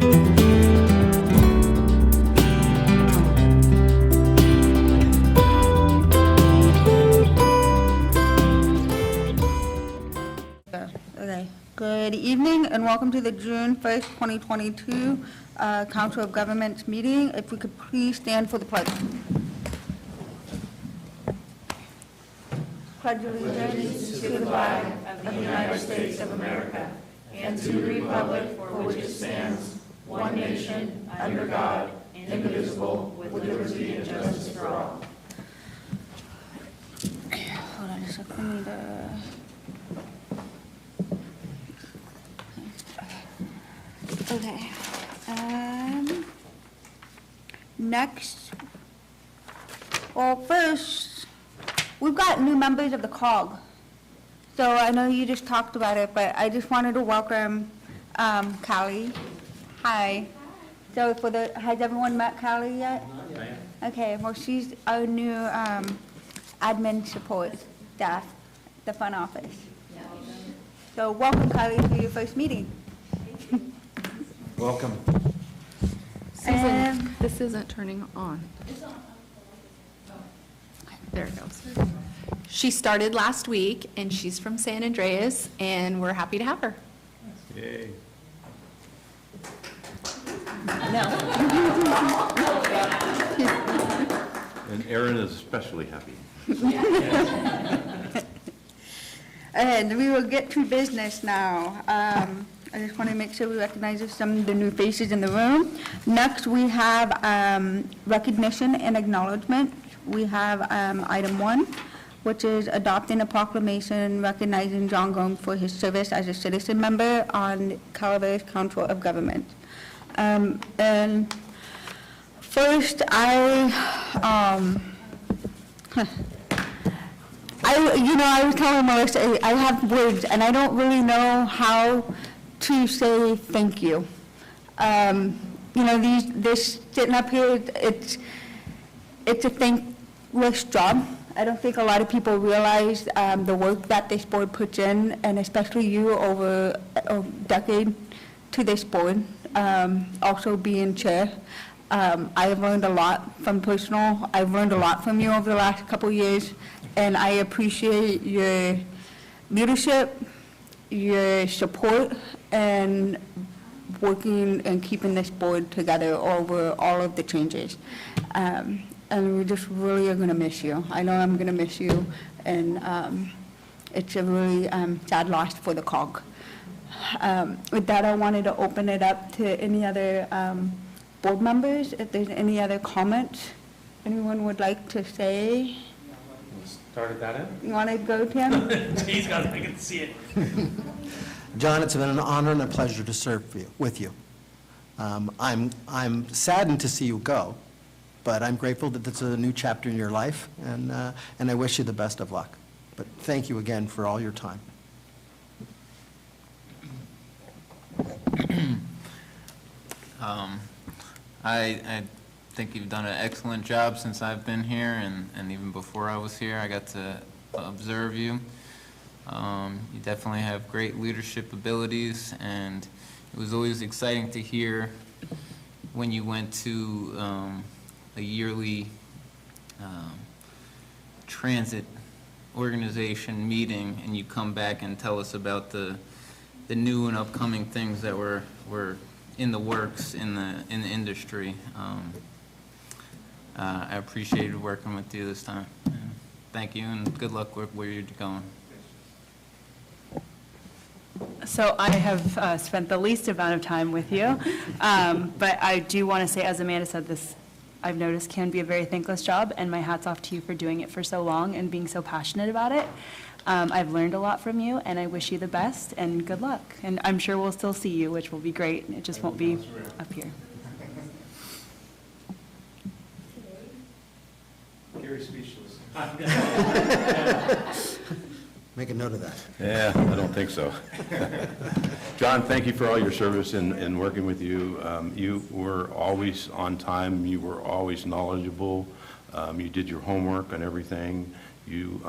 Okay. Good evening and welcome to the June 1st, 2022 Council of Governments meeting. If we could please stand for the pledge. Pledge allegiance to the flag of the United States of America and to the republic for which it stands, one nation, under God, indivisible, with liberty and justice for all. Hold on a second. Okay. Next, well, first, we've got new members of the COG. So I know you just talked about it, but I just wanted to welcome Callie. Hi. So has everyone met Callie yet? Not yet. Okay, well, she's our new admin support staff, the front office. So welcome, Callie, to your first meeting. Welcome. Susan, this isn't turning on. There it goes. She started last week, and she's from San Andreas, and we're happy to have her. Yay. No. And Erin is especially happy. And we will get to business now. I just want to make sure we recognize some of the new faces in the room. Next, we have recognition and acknowledgement. We have item 1, which is adopting a proclamation recognizing John Gome for his service as a citizen member on Calaveras Council of Governments. And first, I was telling Melissa, I have words, and I don't really know how to say thank you. This sitting up here, it's a thankless job. I don't think a lot of people realize the work that this board puts in, and especially you over a decade to this board, also being chair. I've learned a lot from personal. I've learned a lot from you over the last couple of years, and I appreciate your leadership, your support, and working and keeping this board together over all of the changes. And we just really are going to miss you. I know I'm going to miss you, and it's a really sad loss for the COG. With that, I wanted to open it up to any other board members. If there's any other comments anyone would like to say. Started that in? You want to go, Tim? He's got to make it see it. John, it's been an honor and a pleasure to serve with you. I'm saddened to see you go, but I'm grateful that it's a new chapter in your life, and I wish you the best of luck. But thank you again for all your time. I think you've done an excellent job since I've been here, and even before I was here, I got to observe you. You definitely have great leadership abilities, and it was always exciting to hear when you went to a yearly transit organization meeting, and you come back and tell us about the new and upcoming things that were in the works in the industry. I appreciated working with you this time. Thank you, and good luck with where you're going. So I have spent the least amount of time with you, but I do want to say, as Amanda said, this I've noticed can be a very thankless job, and my hat's off to you for doing it for so long and being so passionate about it. I've learned a lot from you, and I wish you the best and good luck. And I'm sure we'll still see you, which will be great. It just won't be up here. Gary's speechless. Make a note of that. Yeah, I don't think so. John, thank you for all your service in working with you. You were always on time. You were always knowledgeable. You did your homework on everything. You,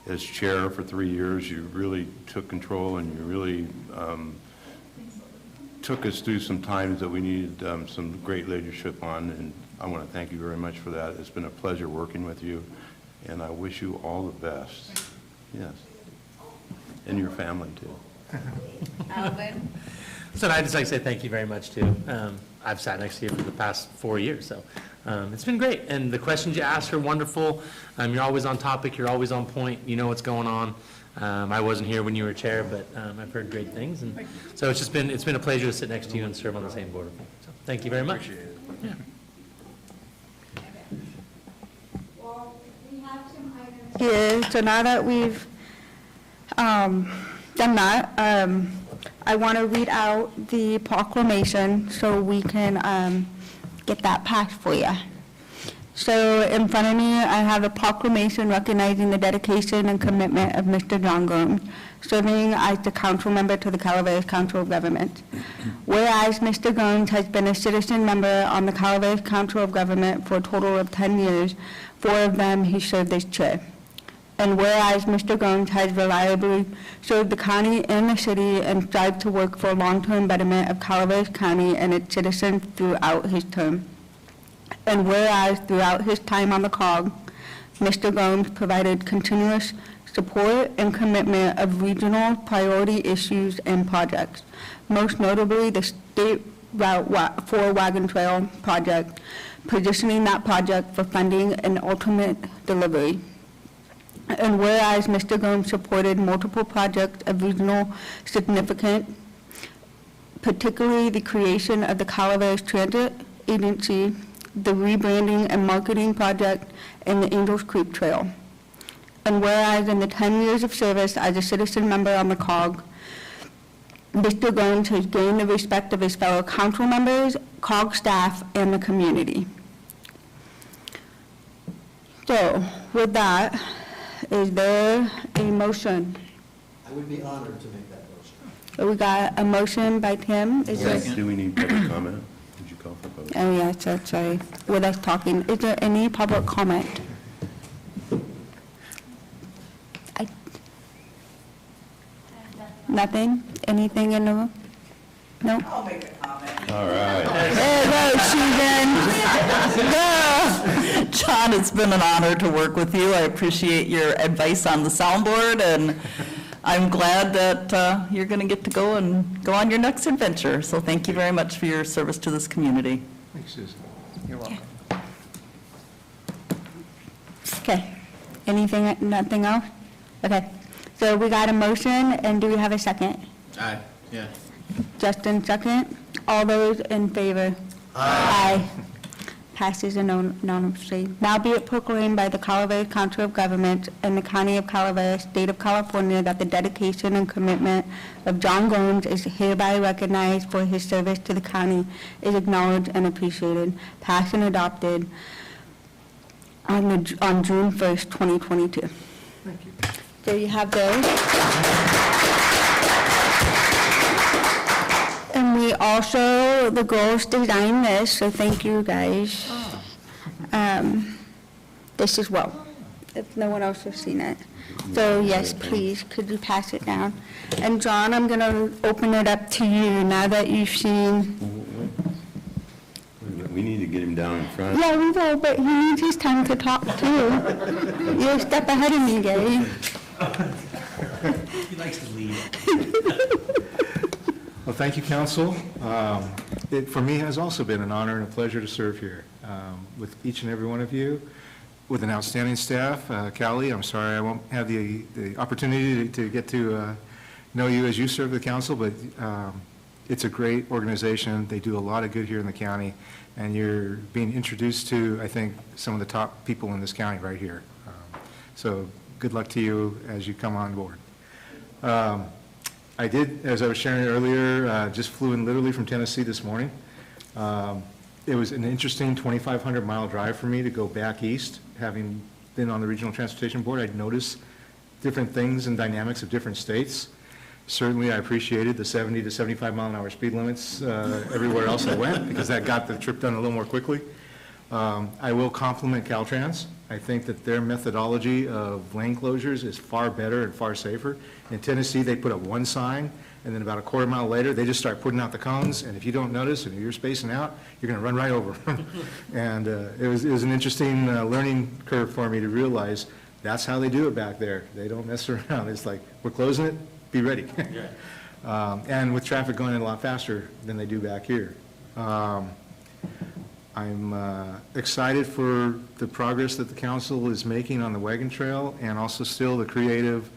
as chair for 3 years, you really took control, and you really took us through some times that we needed some great leadership on, and I want to thank you very much for that. It's been a pleasure working with you, and I wish you all the best. Yes. And your family, too. Alvin? So I'd just like to say thank you very much, too. I've sat next to you for the past 4 years, so it's been great. And the questions you ask are wonderful. You're always on topic, you're always on point, you know what's going on. I wasn't here when you were chair, but I've heard great things. And so it's been a pleasure to sit next to you and serve on the same board. So thank you very much. Yeah. Here, so now that we've done that, I want to read out the proclamation so we can get that passed for you. So in front of me, I have a proclamation recognizing the dedication and commitment of Mr. John Gome, serving as the council member to the Calaveras Council of Governments. Whereas Mr. Gome has been a citizen member on the Calaveras Council of Government for a total of 10 years, 4 of them he served as chair. And whereas Mr. Gome has reliably served the county and the city and strived to work for long-term betterment of Calaveras County and its citizens throughout his term. And whereas throughout his time on the COG, Mr. Gome provided continuous support and commitment of regional priority issues and projects, most notably the State Route 4 Wagon Trail project, positioning that project for funding and ultimate delivery. And whereas Mr. Gome supported multiple projects of regional significance, particularly the creation of the Calaveras Transit Agency, the rebranding and marketing project, and the Angels Creek Trail. And whereas in the 10 years of service as a citizen member on the COG, Mr. Gome has gained the respect of his fellow council members, COG staff, and the community. So, with that, is there a motion? I would be honored to make that motion. So we got a motion by Tim. Is there? Do we need public comment? Did you call for public? Oh, yeah, so sorry. With us talking, is there any public comment? Nothing? Anything in the room? No? I'll make a comment. All right. There goes Susan. John, it's been an honor to work with you. I appreciate your advice on the soundboard, and I'm glad that you're going to get to go on your next adventure. So thank you very much for your service to this community. Thanks, Susan. You're welcome. Okay. Anything, nothing else? Okay. So we got a motion, and do we have a second? Aye, yeah. Justin, second. All those in favor? Aye. Passes unanimously. Now be it proclaimed by the Calaveras Council of Governments and the County of Calaveras, State of California, that the dedication and commitment of John Gome is hereby recognized for his service to the county, is acknowledged and appreciated. Passed and adopted on June 1st, 2022. Thank you. There you have those. And we also, the girls designed this, so thank you guys. This as well, if no one else has seen it. So yes, please, could you pass it down? And John, I'm going to open it up to you now that you've seen. We need to get him down in front. Yeah, we will, but he needs his time to talk too. You're a step ahead of me, Gary. He likes to lead. Well, thank you, council. It, for me, has also been an honor and a pleasure to serve here with each and every one of you, with an outstanding staff. Callie, I'm sorry I won't have the opportunity to get to know you as you serve the council, but it's a great organization. They do a lot of good here in the county, and you're being introduced to, I think, some of the top people in this county right here. So good luck to you as you come on board. I did, as I was sharing earlier, just flew in literally from Tennessee this morning. It was an interesting 2,500-mile drive for me to go back east. Having been on the Regional Transportation Board, I'd noticed different things and dynamics of different states. Certainly, I appreciated the 70 to 75-mile-an-hour speed limits everywhere else I went, because that got the trip done a little more quickly. I will compliment Caltrans. I think that their methodology of lane closures is far better and far safer. In Tennessee, they put up one sign, and then about a quarter mile later, they just start putting out the cones, and if you don't notice, and you're spacing out, you're going to run right over them. And it was an interesting learning curve for me to realize that's how they do it back there. They don't mess around. It's like, we're closing it, be ready. And with traffic going in a lot faster than they do back here. I'm excited for the progress that the council is making on the Wagon Trail, and also still the creative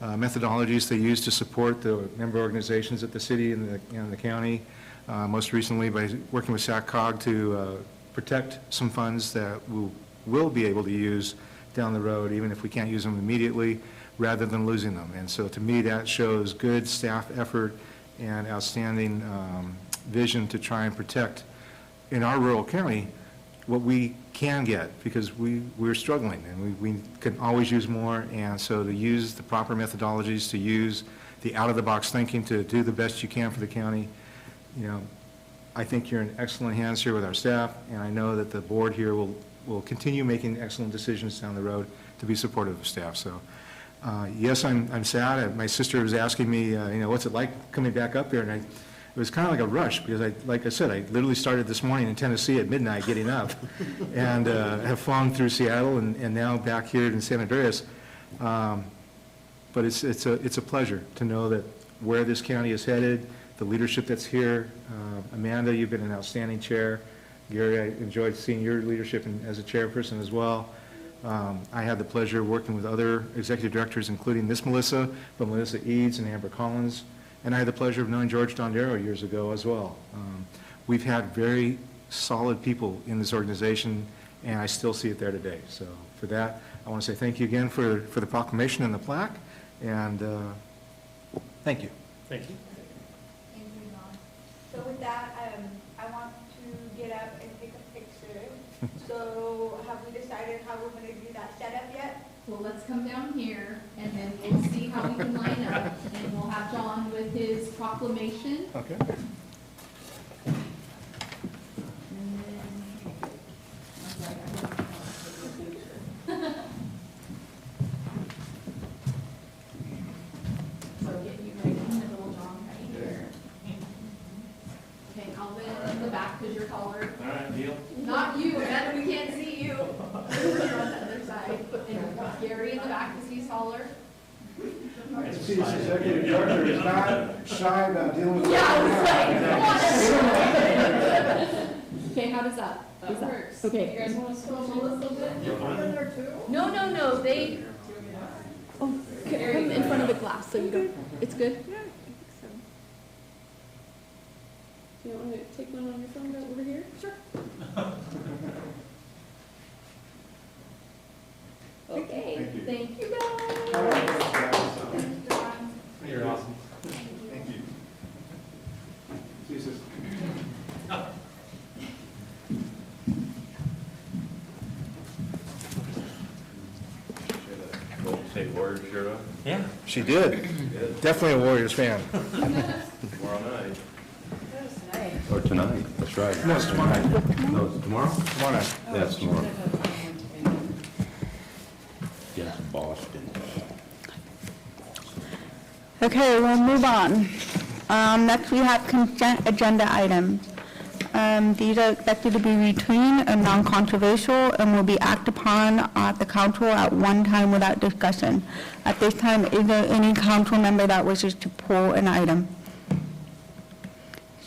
methodologies they use to support the member organizations at the city and the county. Most recently by working with CCOG to protect some funds that we'll be able to use down the road, even if we can't use them immediately, rather than losing them. And so to me, that shows good staff effort and outstanding vision to try and protect in our rural county what we can get, because we're struggling and we can always use more. And so to use the proper methodologies, to use the out-of-the-box thinking to do the best you can for the county, I think you're in excellent hands here with our staff, and I know that the board here will continue making excellent decisions down the road to be supportive of staff. So yes, I'm sad. My sister was asking me, what's it like coming back up here, and it was kind of like a rush, because like I said, I literally started this morning in Tennessee at midnight getting up, and have flown through Seattle and now back here in San Andreas. But it's a pleasure to know that where this county is headed, the leadership that's here. Amanda, you've been an outstanding chair. Gary, I enjoyed seeing your leadership as a chairperson as well. I had the pleasure of working with other executive directors, including this Melissa, but Melissa Eads and Amber Collins. And I had the pleasure of knowing George Dondero years ago as well. We've had very solid people in this organization, and I still see it there today. So for that, I want to say thank you again for the proclamation and the plaque, and thank you. Thank you. Thank you, Don. So with that, I want to get up and take a picture. So have we decided how we're going to do that setup yet? Well, let's come down here, and then we'll see how we can line up, and we'll have John with his proclamation. Okay. So get you right in the middle, John, right here. Okay, Alvin in the back, because you're taller. All right, deal. Not you, Amanda, we can't see you. You're on the other side. And Gary in the back, because he's taller. See, this executive director is not shy about dealing with. Yeah, I was like, okay, how does that? That works. Okay. You guys want to scroll a little bit? No, they, oh, come in front of the glass, so you don't, it's good? Yeah, I think so. Do you want to take one on your phone over here? Sure. Okay. Thank you guys. You're awesome. Thank you. See you, sister. Say Warriors shirt on Yeah. She did. Definitely a Warriors fan. tomorrow night. Or tonight, that's right. No, it's tomorrow night. No, it's tomorrow? Tomorrow night. Yeah, it's tomorrow. Yes, Boston. Okay, we'll move on. Next, we have consent agenda items. These are expected to be routine and non-controversial and will be acted upon at the council at one time without discussion. At this time, is there any council member that wishes to pull an item?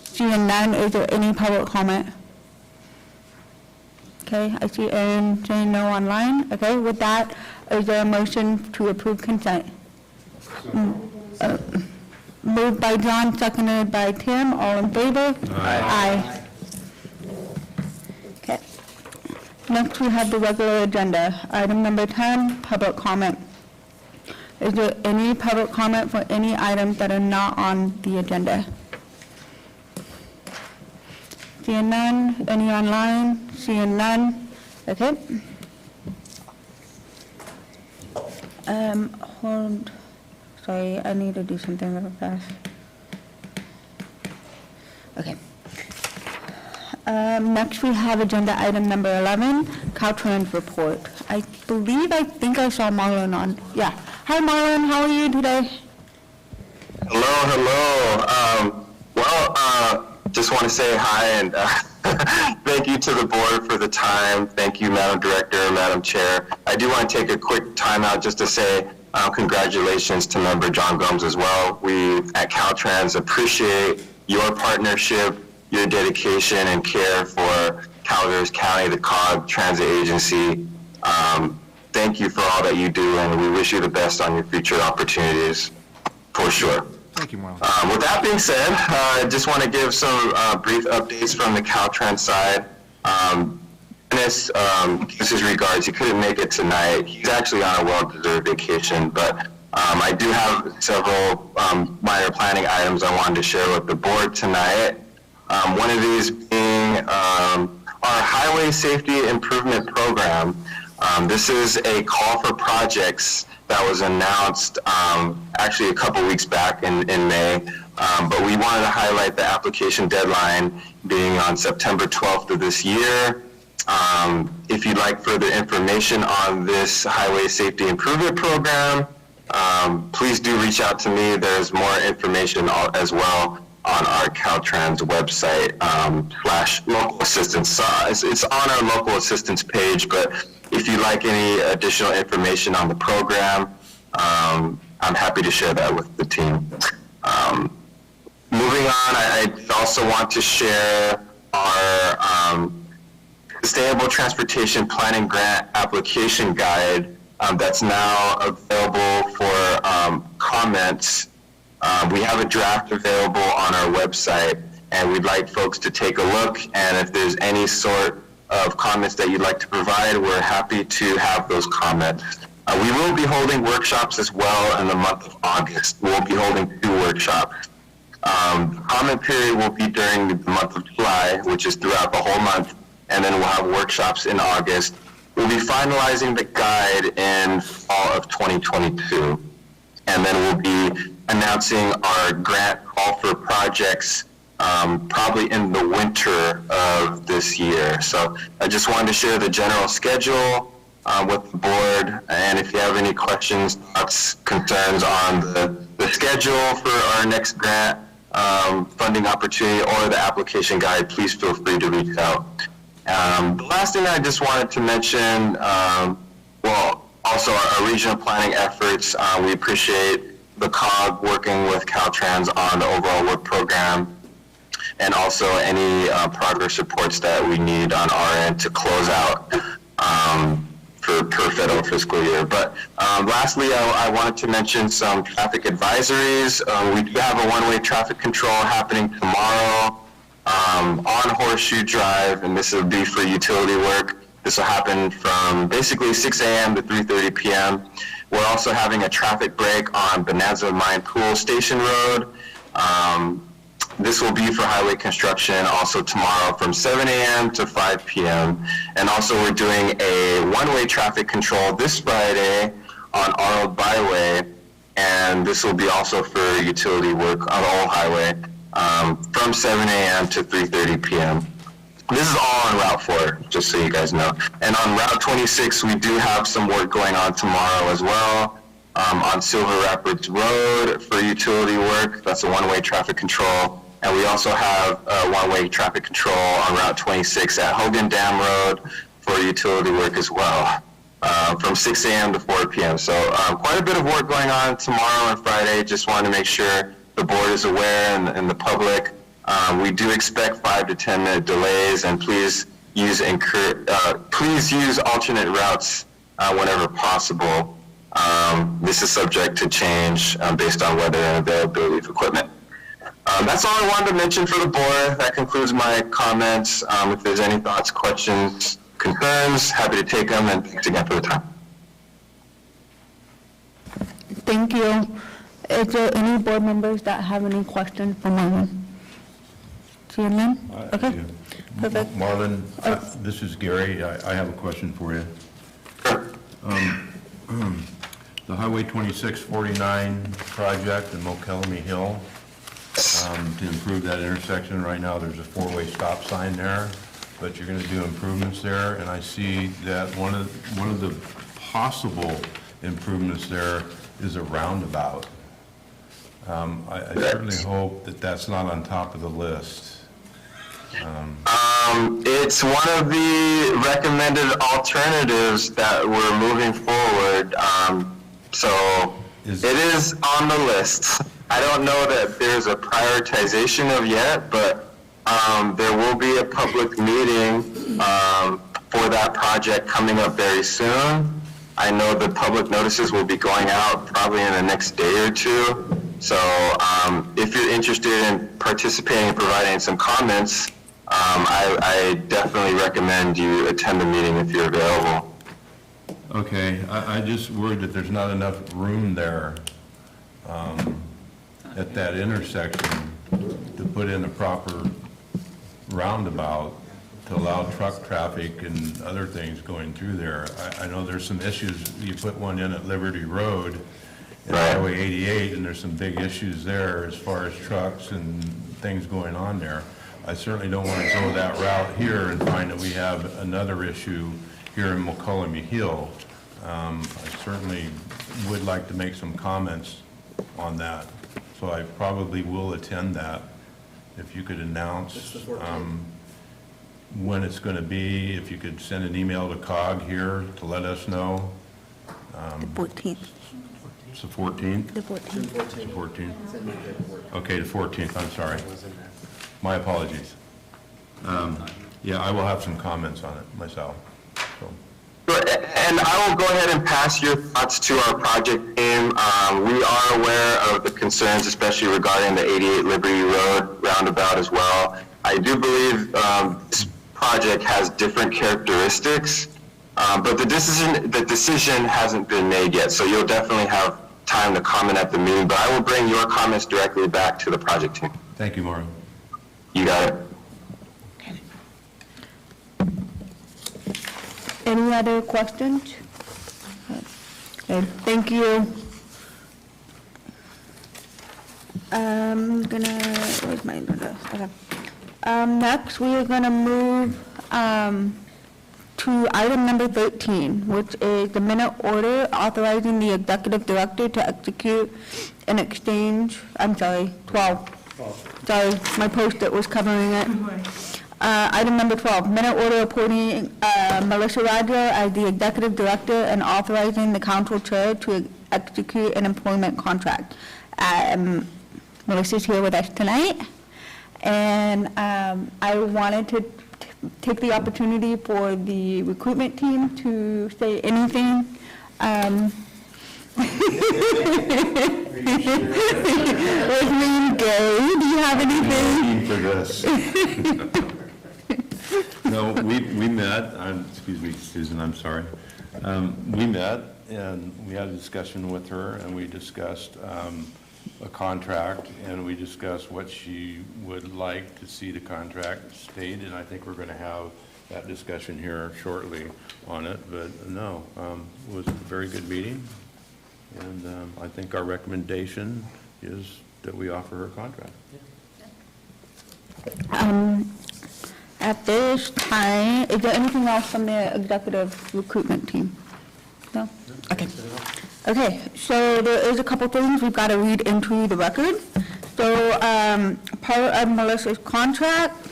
Seeing none, is there any public comment? Okay, I see Aaron saying no online. Okay, with that, is there a motion to approve consent? Moved by John, seconded by Tim, all in favor? Aye. Okay. Next, we have the regular agenda. Item number 10, public comment. Is there any public comment for any items that are not on the agenda? Seeing none, any online? Seeing none, okay. Hold, sorry, I need to do something real fast. Okay. Next, we have agenda item number 11, Caltrans Report. I think I saw Marlon on, yeah. Hi Marlon, how are you today? Hello, Hello. Just want to say hi and thank you to the board for the time. Thank you, Madam Director, Madam Chair. I do want to take a quick time out just to say congratulations to member John Gomes as well. We at Caltrans appreciate your partnership, your dedication and care for Calaveras County, the COG transit agency. Thank you for all that you do, and we wish you the best on your future opportunities, for sure. Thank you, Marlon. With that being said, I just want to give some brief updates from the Caltrans side. Dennis gives his regards. He couldn't make it tonight. He's actually on a well-deserved vacation, but I do have several minor planning items I wanted to share with the board tonight. One of these being our Highway Safety Improvement Program. This is a call for projects that was announced actually a couple weeks back in May, but we wanted to highlight the application deadline being on September 12th of this year. If you'd like further information on this Highway Safety Improvement Program, please do reach out to me. There's more information as well on our Caltrans website / local assistance. It's on our local assistance page, but if you'd like any additional information on the program, I'm happy to share that with the team. Moving on, I also want to share our Sustainable Transportation Planning Grant Application Guide that's now available for comments. We have a draft available on our website, and we'd like folks to take a look, and if there's any sort of comments that you'd like to provide, we're happy to have those comments. We will be holding workshops as well in the month of August. We'll be holding 2 workshops. The comment period will be during the month of July, which is throughout the whole month, and then we'll have workshops in August. We'll be finalizing the guide in fall of 2022, and then we'll be announcing our grant call for projects probably in the winter of this year. So I just wanted to share the general schedule with the board, and if you have any questions, thoughts, concerns on the schedule for our next grant funding opportunity or the application guide, please feel free to reach out. The last thing I just wanted to mention, also our regional planning efforts. We appreciate the COG working with Caltrans on the overall work program, and also any progress reports that we need on our end to close out per federal fiscal year. But lastly, I wanted to mention some traffic advisories. We do have a one-way traffic control happening tomorrow on Horseshoe Drive, and this will be for utility work. This will happen from basically 6 a.m. to 3:30 p.m. We're also having a traffic break on Bonanza Mine Pool Station Road. This will be for highway construction also tomorrow from 7 a.m. to 5 p.m. And also we're doing a one-way traffic control this Friday on Arnold Byway, and this will be also for utility work on the whole highway from 7 a.m. to 3:30 p.m. This is all on Route 4, just so you guys know. And on Route 26, we do have some work going on tomorrow as well. On Silver Rapids Road for utility work, that's a one-way traffic control. And we also have a one-way traffic control on Route 26 at Hogan Dam Road for utility work as well, from 6 a.m. to 4 p.m. So quite a bit of work going on tomorrow and Friday. Just wanted to make sure the board is aware and the public. We do expect 5 to 10 minute delays, and please use alternate routes whenever possible. This is subject to change based on weather and availability of equipment. That's all I wanted to mention for the board. That concludes my comments. If there's any thoughts, questions, concerns, happy to take them, and thanks again for the time. Thank you. Is there any board members that have any questions for Marlon? Seeing none? Okay, perfect. Marlon, this is Gary. I have a question for you. The Highway 2649 project in Mokelumne Hill, to improve that intersection, right now there's a 4-way stop sign there, but you're going to do improvements there, and I see that one of the possible improvements there is a roundabout. I certainly hope that that's not on top of the list. It's one of the recommended alternatives that we're moving forward. So it is on the list. I don't know that there's a prioritization of yet, but there will be a public meeting for that project coming up very soon. I know the public notices will be going out probably in the next day or two. So if you're interested in participating and providing some comments, I definitely recommend you attend the meeting if you're available. Okay, I just worried that there's not enough room there at that intersection to put in a proper roundabout to allow truck traffic and other things going through there. I know there's some issues. You put one in at Liberty Road and Highway 88, and there's some big issues there as far as trucks and things going on there. I certainly don't want to go that route here and find that we have another issue here in McCollum Hill. I certainly would like to make some comments on that, so I probably will attend that. If you could announce when it's going to be, if you could send an email to COG here to let us know. The 14th. It's the 14th? The 14th. The 14th. Okay, the 14th, I'm sorry. My apologies. Yeah, I will have some comments on it myself. So. And I will go ahead and pass your thoughts to our project team. We are aware of the concerns, especially regarding the 88 Liberty Road roundabout as well. I do believe this project has different characteristics, but the decision hasn't been made yet, so you'll definitely have time to comment at the meeting, but I will bring your comments directly back to the project team. Thank you, Mario. You got it. Any other questions? Okay, thank you. I'm gonna, where's my, okay. Next, we are gonna move to item number 13, which is the minute order authorizing the executive director to execute an exchange, I'm sorry, 12. Sorry, my Post-it was covering it. Item number 12, minute order appointing Melissa Roger as the executive director and authorizing the council chair to execute an employment contract. Melissa's here with us tonight, and I wanted to take the opportunity for the recruitment team to say anything. With Gary, do you have anything? For this. No, we met, excuse me, Susan, I'm sorry. We met and we had a discussion with her, and we discussed a contract, and we discussed what she would like to see the contract state, and I think we're going to have that discussion here shortly on it. But no, it was a very good meeting, and I think our recommendation is that we offer her a contract. At this time, is there anything else from the executive recruitment team? No? Okay. Okay, so there is a couple things we've got to read into the record. So part of Melissa's contract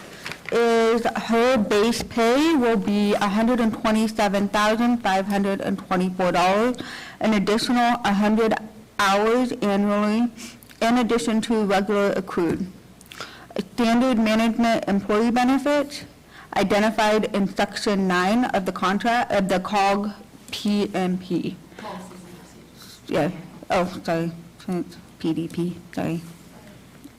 is her base pay will be $127,524, an additional 100 hours annually, in addition to regular accrued. Standard management employee benefits identified in section 9 of the contract of the COG PMP. Yeah. Oh, sorry. PDP. Sorry.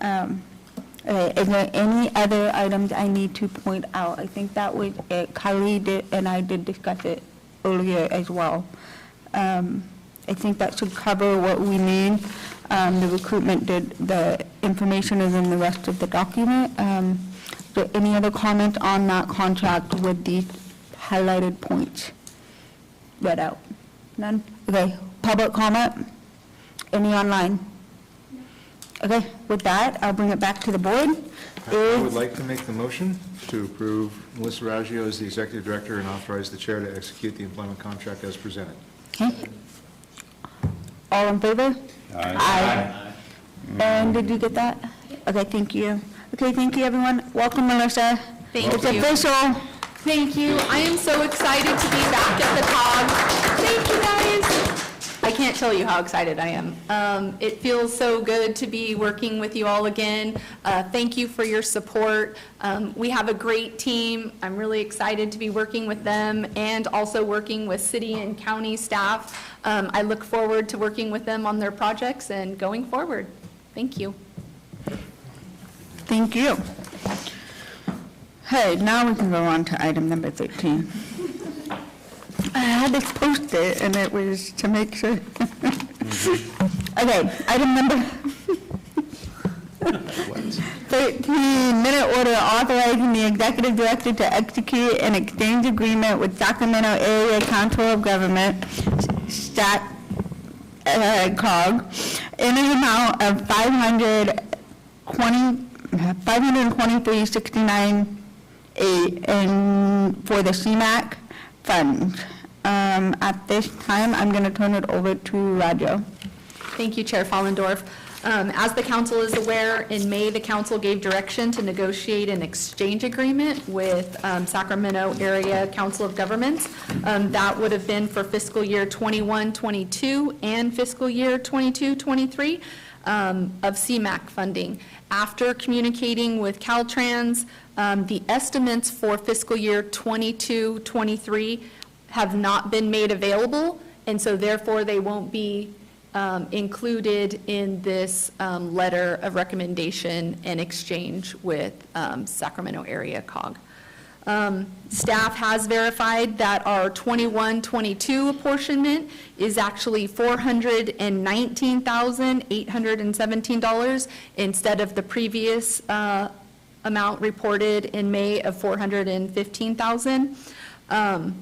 Okay. Is there any other items I need to point out? I think that was it. Kylie did, and I did discuss it earlier as well. I think that should cover what we need. The recruitment did, the information is in the rest of the document. Is there any other comments on that contract with these highlighted points read out? None? Okay, public comment? Any online? Okay, with that, I'll bring it back to the board. I would like to make the motion to approve Melissa Raggio as the executive director and authorize the chair to execute the employment contract as presented. Okay. All in favor? Aye. And did you get that? Okay, thank you. Okay, thank you, everyone. Welcome, Melissa. Thank It's you. official. Thank you. I am so excited to be back at the COG. Thank you, guys. I can't tell you how excited I am. It feels so good to be working with you all again. Thank you for your support. We have a great team. I'm really excited to be working with them and also working with city and county staff. I look forward to working with them on their projects and going forward. Thank you. Thank you. Hey, now we can go on to item number 13. I had this posted, and it was to make sure. Okay, item number 13, minute order authorizing the executive director to execute an exchange agreement with Sacramento Area Council of Governments, COG, in an amount of $523,69.8 and for the CMAQ funds. At this time, I'm going to turn it over to Rajo. Thank you, Chair Fallendorf. As the council is aware, in May, the council gave direction to negotiate an exchange agreement with Sacramento Area Council of Governments. That would have been for fiscal year 21-22 and fiscal year 22-23 of CMAQ funding. After communicating with Caltrans, the estimates for fiscal year 22-23 have not been made available, and so therefore they won't be included in this letter of recommendation and exchange with Sacramento Area COG. Staff has verified that our 21-22 apportionment is actually $419,817 instead of the previous amount reported in May of $415,000.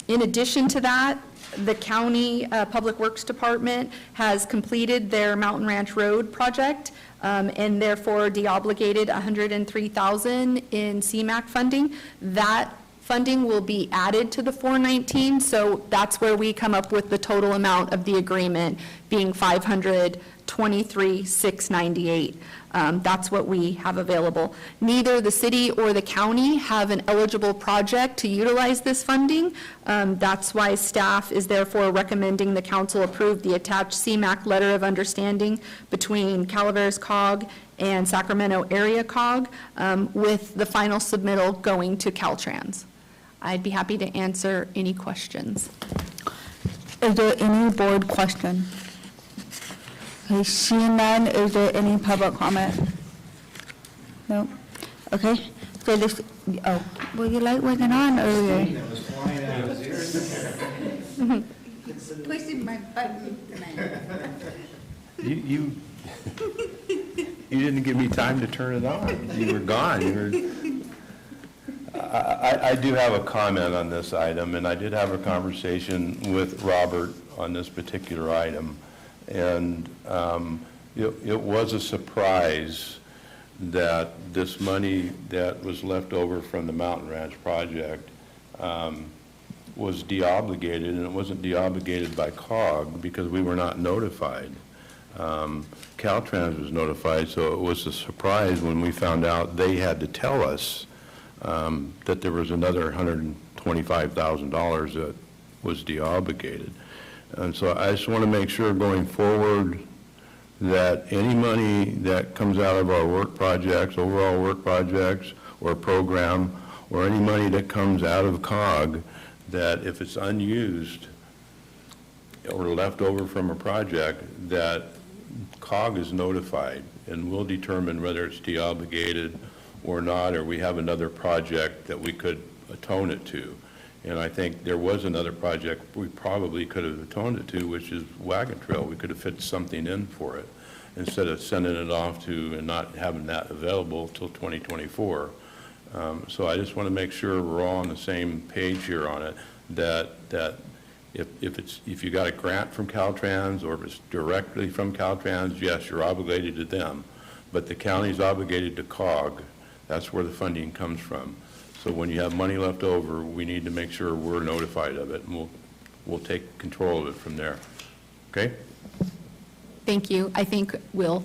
In addition to that, the county Public Works Department has completed their Mountain Ranch Road project and therefore deobligated $103,000 in CMAQ funding. That funding will be added to the 419, so that's where we come up with the total amount of the agreement being $523,698. That's what we have available. Neither the city or the county have an eligible project to utilize this funding. That's why staff is therefore recommending the council approve the attached CMAQ letter of understanding between Calaveras COG and Sacramento Area COG, with the final submittal going to Caltrans. I'd be happy to answer any questions. Is there any board question? Okay, seeing none, is there any public comment? No? Okay, so this, oh, well, your light wasn't on earlier. Pushing my button tonight. You didn't give me time to turn it on. You were gone. I do have a comment on this item, and I did have a conversation with Robert on this particular item. And it was a surprise that this money that was left over from the Mountain Ranch project was deobligated, and it wasn't deobligated by COG because we were not notified. Caltrans was notified, so it was a surprise when we found out they had to tell us that there was another $125,000 that was deobligated. And so I just want to make sure going forward that any money that comes out of our work projects, overall work projects or program, or any money that comes out of COG, that if it's unused or left over from a project, that COG is notified and we'll determine whether it's deobligated or not, or we have another project that we could atone it to. And I think there was another project we probably could have atoned it to, which is Wagon Trail. We could have fit something in for it instead of sending it off to and not having that available till 2024. So I just want to make sure we're all on the same page here on it, that if you got a grant from Caltrans or if it's directly from Caltrans, yes, you're obligated to them. But the county's obligated to COG. That's where the funding comes from. So when you have money left over, we need to make sure we're notified of it, and we'll take control of it from there. Okay? Thank you. I think we'll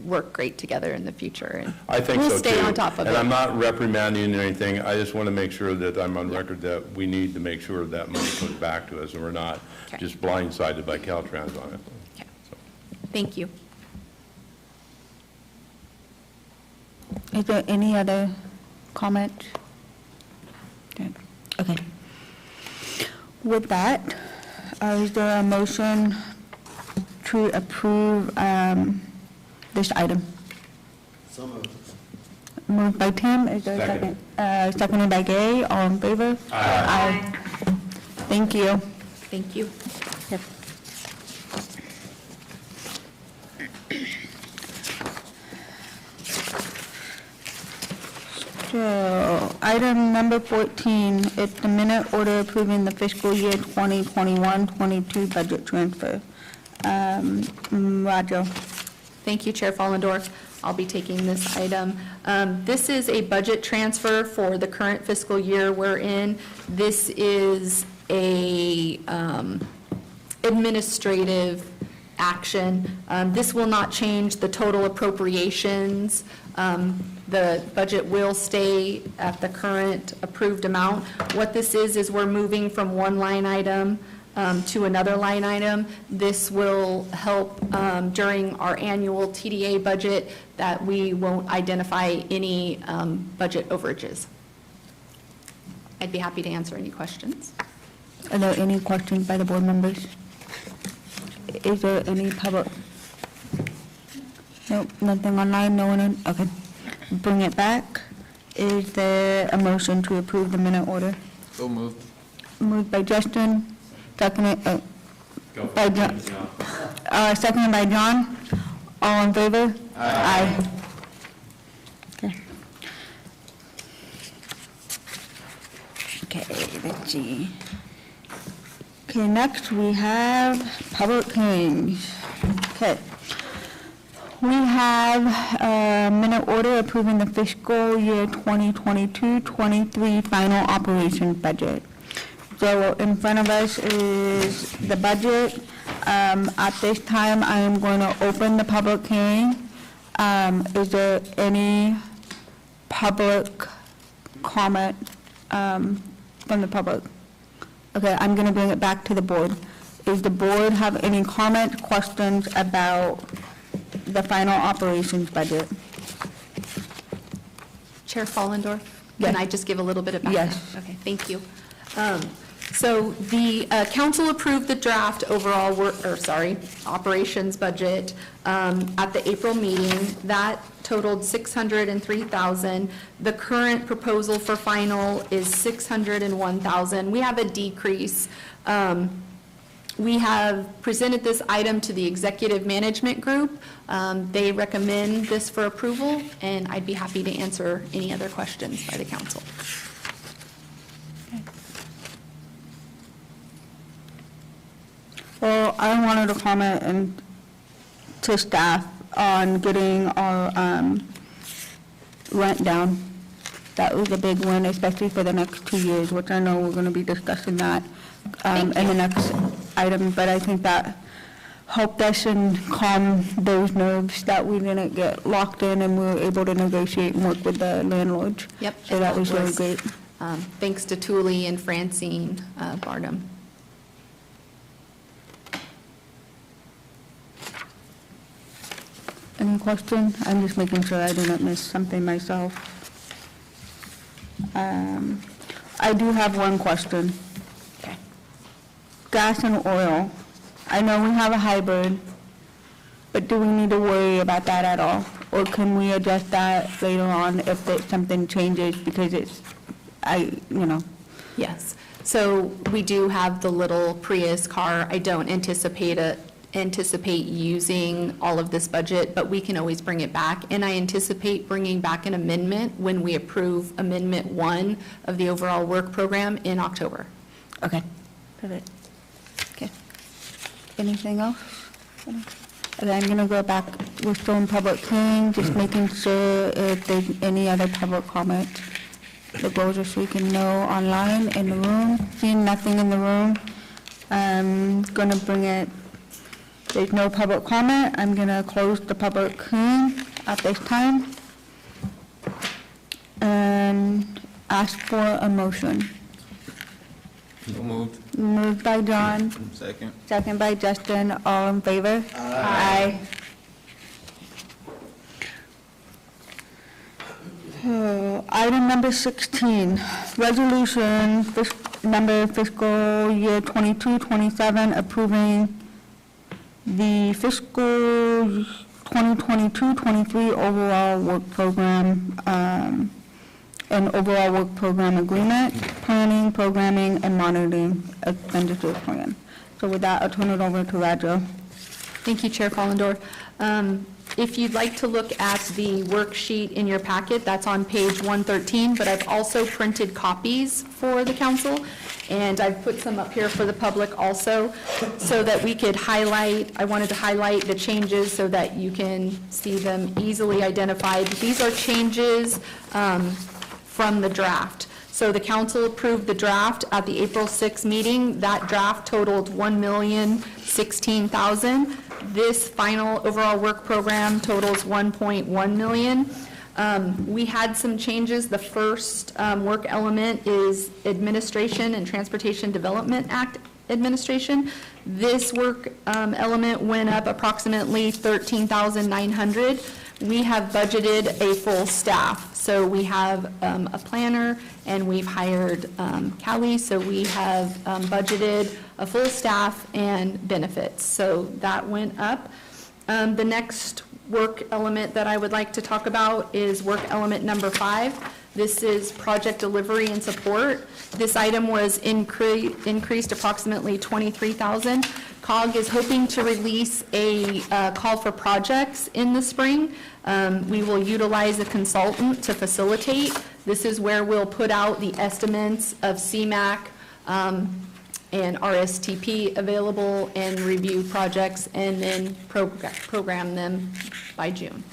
work great together in the future, and I think so, too. we'll stay on top of it. And I'm not reprimanding or anything, I just want to make sure that I'm on record that we need to make sure that money comes back to us, and we're not Okay. just blindsided by Caltrans on it. Okay. Thank you. Is there any other comments? Okay. With that, is there a motion to approve this item? So moved. Moved by Tim, is there a second? Seconded by Gay, all in favor? Aye. Thank you. Thank you. Yep. So, item number 14, it's the minute order approving the fiscal year 2021-22 budget transfer. Roger. Thank you, Chair Fallendorf. I'll be taking this item. This is a budget transfer for the current fiscal year we're in. This is a administrative action. This will not change the total appropriations. The budget will stay at the current approved amount. What this is we're moving from one line item to another line item. This will help during our annual TDA budget that we won't identify any budget overages. I'd be happy to answer any questions. Are there any questions by the board members? Is there any public? Nope, nothing online, no one in, okay. Bring it back. Is there a motion to approve the minute order? So moved. Moved by Justin, seconded by John. Seconded by John. All in favor? Aye. Okay. Okay, let's see. Okay, next we have public hearings. Okay. We have a minute order approving the fiscal year 2022-23 final operations budget. So in front of us is the budget. At this time, I am going to open the public hearing. Is there any public comment from the public? Okay, I'm going to bring it back to the board. Does the board have any comments, questions about the final operations budget? Chair Fallendorf? Yes. Can I just give a little bit of background? Yes. Okay, thank you. So the council approved the draft overall operations budget at the April meeting. That totaled $603,000. The current proposal for final is $601,000. We have a decrease. We have presented this item to the executive management group. They recommend this for approval, and I'd be happy to answer any other questions by the council. Well, I wanted to comment to staff on getting our rent down. That was a big win, especially for the next 2 years, which I know we're going to be discussing that in the next item. But I think that helped us and calm those nerves that we didn't get locked in and we were able to negotiate and work with the landlords. Yep. So that was really great. Thanks to Thule and Francine Bardem. Any question? I'm just making sure I didn't miss something myself. I do have one question. Okay. Gas and oil. I know we have a hybrid, but do we need to worry about that at all? Or can we adjust that later on if something changes because Yes. So we do have the little Prius car. I don't anticipate using all of this budget, but we can always bring it back. And I anticipate bringing back an amendment when we approve Amendment 1 of the overall work program in October. Okay. Perfect. Okay. Anything else? Okay, I'm going to go back. We're still in public hearing, just making sure if there's any other public comments. The goals are so we can know online, in the room. Seeing nothing in the room, I'm going to bring it There's no public comment. I'm going to close the public hearing at this time and ask for a motion. So moved. Moved by John, Second. second by Justin. All in favor? Aye. Item number 16, resolution number fiscal year 22-27, approving the fiscal 2022-23 overall work program, and overall work program agreement, planning, programming, and monitoring expenditure plan. So with that, I'll turn it over to Rajo. Thank you, Chair Follendorf. If you'd like to look at the worksheet in your packet, that's on page 113, but I've also printed copies for the council, and I've put some up here for the public also, so that we could highlight, I wanted to highlight the changes so that you can see them easily identified. These are changes from the draft. So the council approved the draft at the April 6th meeting. That draft totaled $1,016,000. This final overall work program totals $1.1 million. We had some changes. The first work element is Administration and Transportation Development Act administration. This work element went up approximately $13,900. We have budgeted a full staff. So we have a planner, and we've hired Callie, so we have budgeted a full staff and benefits. So that went up. The next work element that I would like to talk about is work element number 5. This is project delivery and support. This item was increased approximately $23,000. COG is hoping to release a call for projects in the spring. We will utilize a consultant to facilitate. This is where we'll put out the estimates of CMAQ and RSTP available and review projects and then program them by June.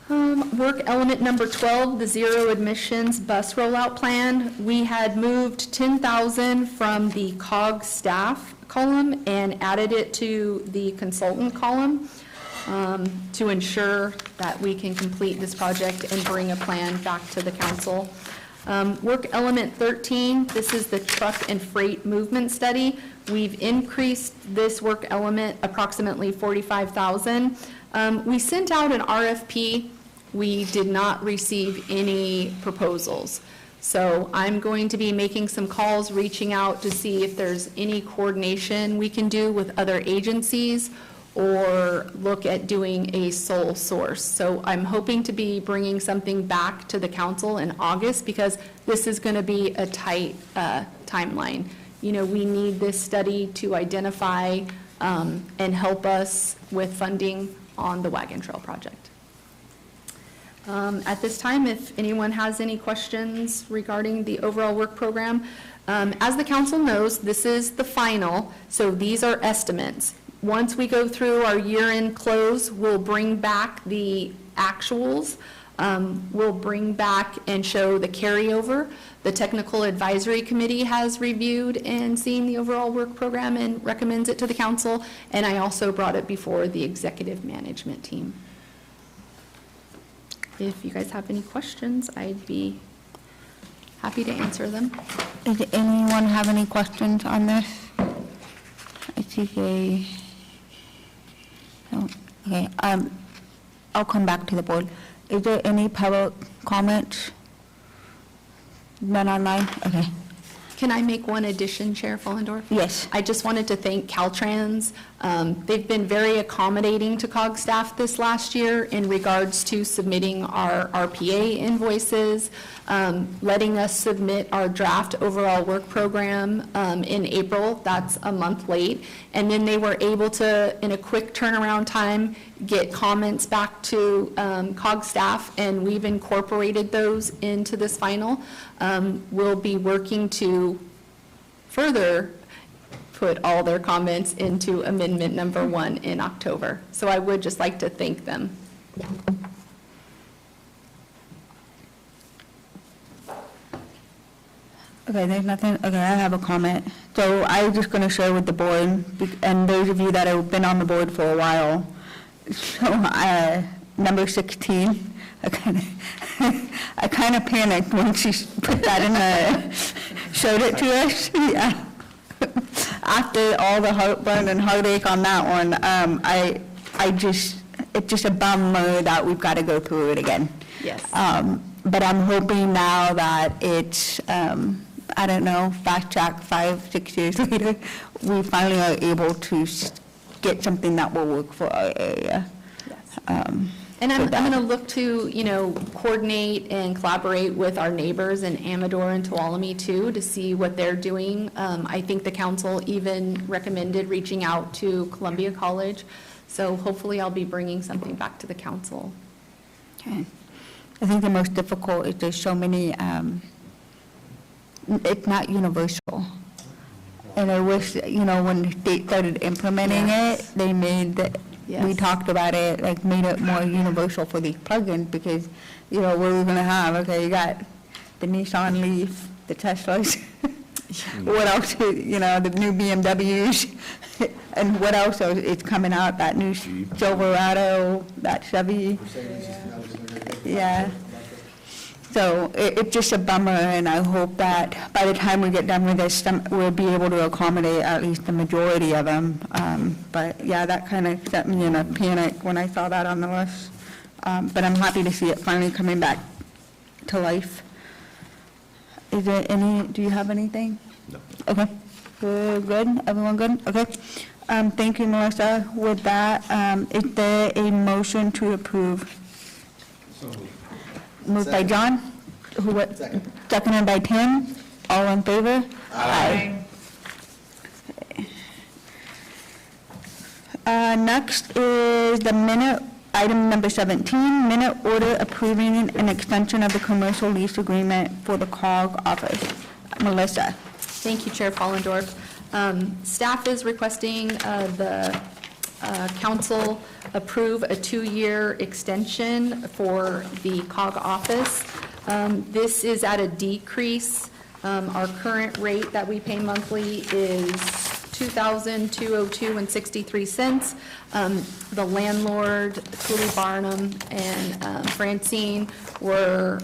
Work element number 12, the zero admissions bus rollout plan. We had moved $10,000 from the COG staff column and added it to the consultant column to ensure that we can complete this project and bring a plan back to the council. Work element 13, this is the truck and freight movement study. We've increased this work element approximately $45,000. We sent out an RFP. We did not receive any proposals. So I'm going to be making some calls, reaching out to see if there's any coordination we can do with other agencies or look at doing a sole source. So I'm hoping to be bringing something back to the council in August because this is going to be a tight timeline. You know, we need this study to identify and help us with funding on the Wagon Trail project. At this time, if anyone has any questions regarding the overall work program, as the council knows, this is the final, so these are estimates. Once we go through our year-end close, we'll bring back the actuals. We'll bring back and show the carryover. The Technical Advisory Committee has reviewed and seen the overall work program and recommends it to the council, and I also brought it before the executive management team. If you guys have any questions, I'd be happy to answer them. Does anyone have any questions on this? I see no. Okay, I'll come back to the board. Is there any public comments? None online? Okay. Can I make one addition, Chair Follendorf? Yes. I just wanted to thank Caltrans. They've been very accommodating to COG staff this last year in regards to submitting our RPA invoices, letting us submit our draft overall work program in April. That's a month late. And then they were able to, in a quick turnaround time, get comments back to COG staff, and we've incorporated those into this final. We'll be working to further put all their comments into amendment number 1 in October. So I would just like to thank them. Okay, there's nothing, okay, I have a comment. So I was just going to share with the board, and those of you that have been on the board for a while, so number 16, I kind of panicked when she put that in showed it to us. Yeah. After all the heartburn and heartache on that one, it's just a bummer that we've got to go through it again. Yes. But I'm hoping now that it's, I don't know, fast track 5-6 years later, we finally are able to get something that will work for our area. And I'm going to look to, coordinate and collaborate with our neighbors in Amador and Tuolumne too, to see what they're doing. I think the council even recommended reaching out to Columbia College. So hopefully I'll be bringing something back to the council. Okay. I think the most difficult is there's so many, it's not universal. And I wish, when the state started implementing it, they made we Yes. talked about it, like made it more universal for these plugins because, what are we gonna have? Okay, you got the Nissan Leaf, the Teslas. What else, the new BMWs, and what else is coming out, that new Silverado, that Chevy. Yeah. So it's just a bummer, and I hope that by the time we get done with this, we'll be able to accommodate at least the majority of them. But yeah, that kind of set me in a panic when I saw that on the list. But I'm happy to see it finally coming back to life. Is there do you have anything? No. Okay. We're good? Everyone good? Okay. Thank you, Melissa. With that, is there a motion to approve? Moved by John? Seconded by Tim? All in favor? Aye. Next is the minute, item number 17, minute order approving an extension of the commercial lease agreement for the COG office. Melissa? Thank you, Chair Fallendorf. Staff is requesting the council approve a 2-year extension for the COG office. This is at a decrease. Our current rate that we pay monthly is $2,202.63. The landlord, Julie Barnum and Francine, were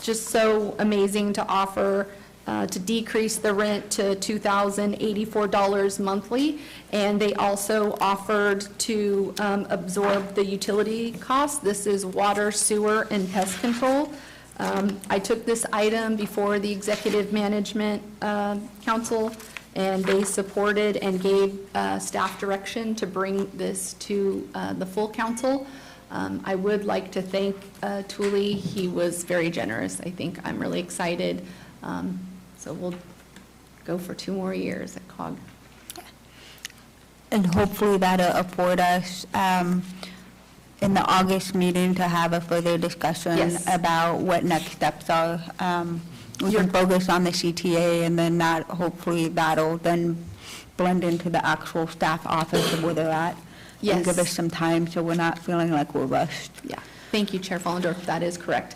just so amazing to offer to decrease the rent to $2,084 monthly, and they also offered to absorb the utility costs. This is water, sewer, and pest control. I took this item before the Executive Management Council, and they supported and gave staff direction to bring this to the full council. I would like to thank Thule. He was very generous. I think I'm really excited. So we'll go for 2 more years at COG. And hopefully that'll afford us in the August meeting to have a further discussion Yes. about what next steps are. We can focus on the CTA, and then hopefully that'll then blend into the actual staff office of where they're at. Yes. And give us some time so we're not feeling like we're rushed. Yeah, thank you, Chair Fallendorf, that is correct.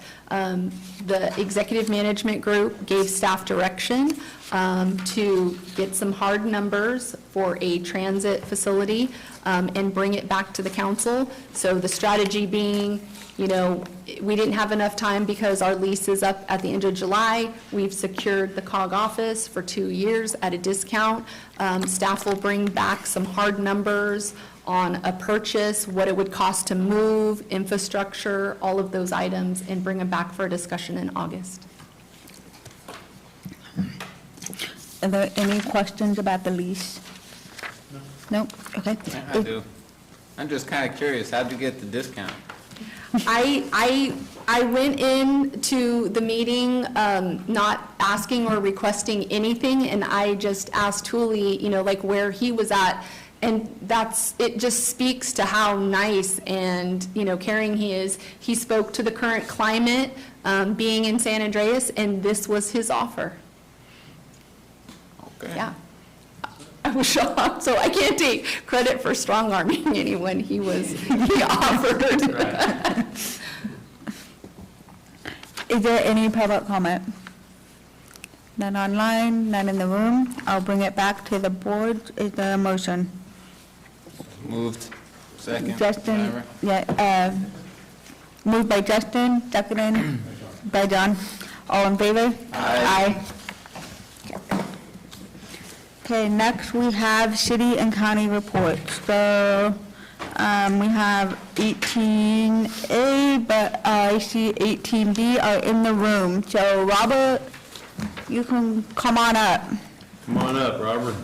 The Executive Management Group gave staff direction to get some hard numbers for a transit facility and bring it back to the council. So the strategy being, we didn't have enough time because our lease is up at the end of July. We've secured the COG office for 2 years at a discount. Staff will bring back some hard numbers on a purchase, what it would cost to move, infrastructure, all of those items, and bring them back for a discussion in August. Are there any questions about the lease? No? Okay. I do. I'm just kind of curious, how'd you get the discount? I went into the meeting not asking or requesting anything, and I just asked Thule, where he was at. And it just speaks to how nice and, caring he is. He spoke to the current climate, being in San Andreas, and this was his offer. Okay. Yeah. I was shocked, so I can't take credit for strong-arming anyone. He offered. Is there any public comment? None online, none in the room. I'll bring it back to the board. Is there a motion? Moved. Second. Justin, Whatever. yeah, moved by Justin, seconded by John. All in favor? Aye. Okay, next we have city and county reports. So, we have 18A, but I see 18B are in the room. So Robert, you can come on up. Come on up, Robert.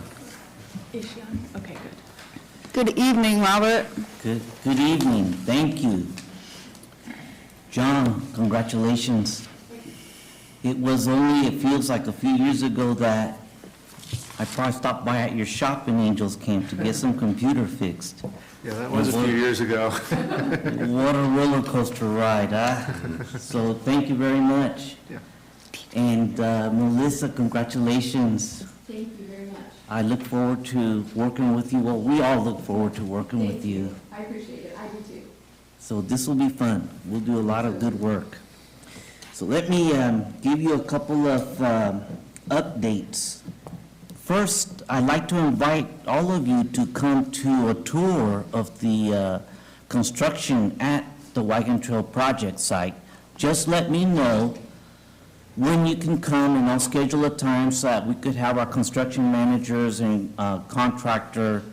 Is she on? Okay, good. Good evening, Robert. Good evening, thank you. John, congratulations. It feels like a few years ago that I probably stopped by at your shop in Angels Camp to get some computer fixed. Yeah, that was a few years ago. What a roller coaster ride, huh? So thank you very much. Yeah. And Melissa, congratulations. Thank you very much. I look forward to working with you. Well, we all look forward to working with you. I appreciate it. I do too. So this will be fun. We'll do a lot of good work. So let me give you a couple of updates. First, I'd like to invite all of you to come to a tour of the construction at the Wagon Trail project site. Just let me know when you can come, and I'll schedule a time so that we could have our construction managers and contractor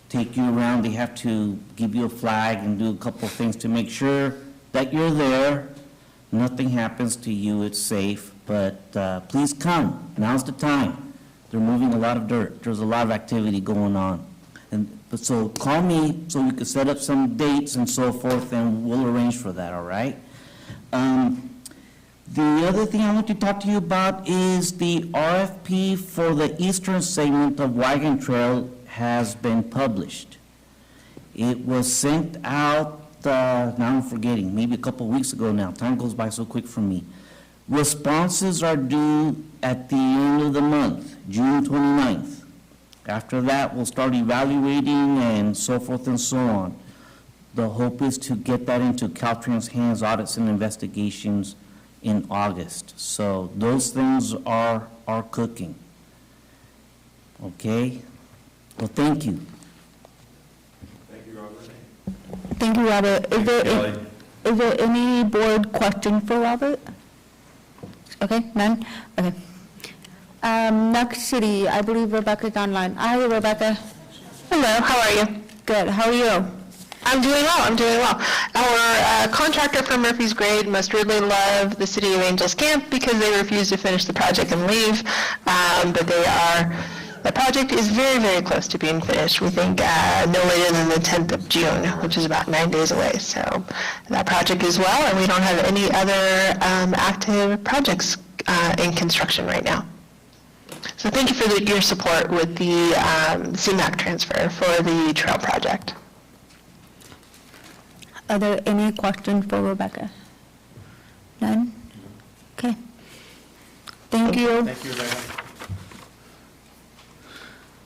take you around. They have to give you a flag and do a couple of things to make sure that you're there. Nothing happens to you, it's safe, but please come. Now's the time. They're moving a lot of dirt. There's a lot of activity going on. So call me so we could set up some dates and so forth, and we'll arrange for that, all right? The other thing I want to talk to you about is the RFP for the eastern segment of Wagon Trail has been published. It was sent out, now I'm forgetting, maybe a couple of weeks ago now. Time goes by so quick for me. Responses are due at the end of the month, June 29th. After that, we'll start evaluating and so forth and so on. The hope is to get that into Caltrans' hands, audits and investigations in August. So those things are cooking. Okay? Well, thank you. Thank you, Robert. Is there any board question for Robert? Okay, none? Okay. Next city, I believe Rebecca's online. Hi, Rebecca. Hello, how are you? Good, how are you? I'm doing well. Our contractor from Murphy's Grade must really love the City of Angels Camp because they refuse to finish the project and leave. But the project is very, very close to being finished. We think no later than the 10th of June, which is about 9 days away. So that project is well, and we don't have any other active projects in construction right now. So thank you for your support with the CMAQ transfer for the trail project. Are there any questions for Rebecca? None? Okay. Thank you. Thank you, Rebecca.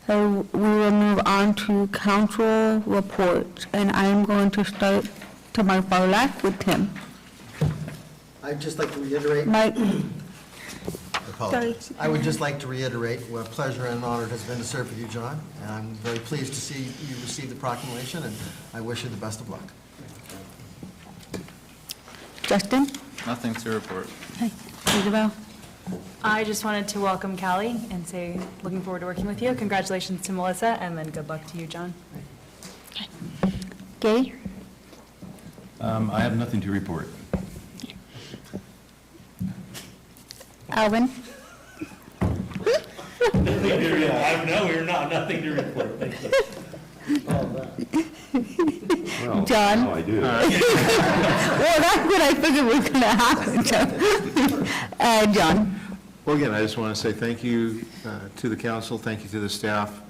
So we will move on to council reports, and I'm going to start to my far left with Tim. I'd just like to reiterate. Mike, Apologies. I would just like to reiterate what a pleasure and honor it has been to serve with you, John. And I'm very pleased to see you receive the proclamation, and I wish you the best of luck. Justin? Nothing to report. Hey, Isabel? I just wanted to welcome Callie and say, looking forward to working with you. Congratulations to Melissa, and then good luck to you, John. Gay? I have nothing to report. Alvin? Nothing to report, thank you. Well, John? now I do. Well, that's what I figured was going to happen. John? Well, again, I just want to say thank you to the council, thank you to the staff.